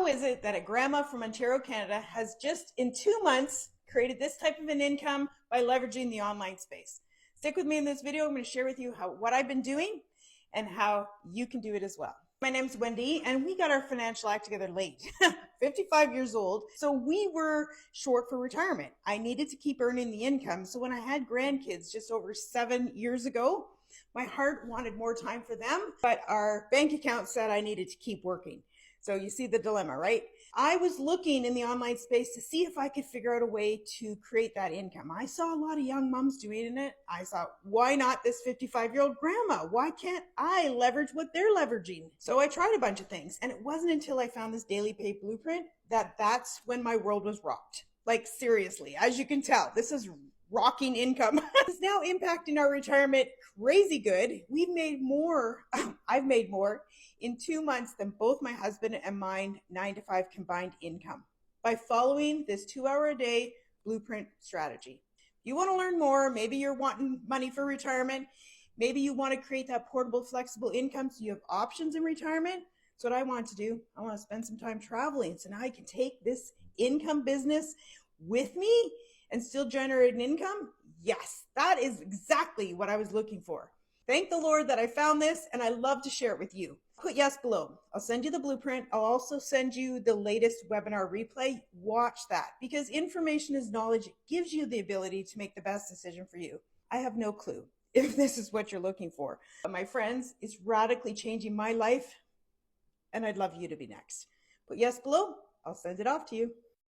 How is it that a grandma from Ontario, Canada has just in 2 months created this type of an income by leveraging the online space? Stick with me in this video. I'm going to share with you what I've been doing and how you can do it as well. My name's Wendy, and we got our financial act together late, 55 years old. So we were short for retirement. I needed to keep earning the income. So when I had grandkids just over 7 years ago, my heart wanted more time for them, but our bank account said I needed to keep working. So you see the dilemma, right? I was looking in the online space to see if I could figure out a way to create that income. I saw a lot of young moms doing it. I thought, why not this 55-year-old grandma? Why can't I leverage what they're leveraging? So I tried a bunch of things, and it wasn't until I found this daily pay blueprint that's when my world was rocked. Like seriously, as you can tell, this is rocking income. It's now impacting our retirement crazy good. We've made more, I've made more in 2 months than both my husband and mine 9 to 5 combined income by following this 2 hour a day blueprint strategy. If you want to learn more, maybe you're wanting money for retirement, maybe you want to create that portable, flexible income so you have options in retirement. That's what I want to do. I want to spend some time traveling so now I can take this income business with me and still generate an income. Yes, that is exactly what I was looking for. Thank the Lord that I found this, and I love to share it with you. Put yes below. I'll send you the blueprint. I'll also send you the latest webinar replay. Watch that, because information is knowledge. It gives you the ability to make the best decision for you. I have no clue if this is what you're looking for. But my friends, it's radically changing my life, and I'd love you to be next. Put yes below. I'll send it off to you.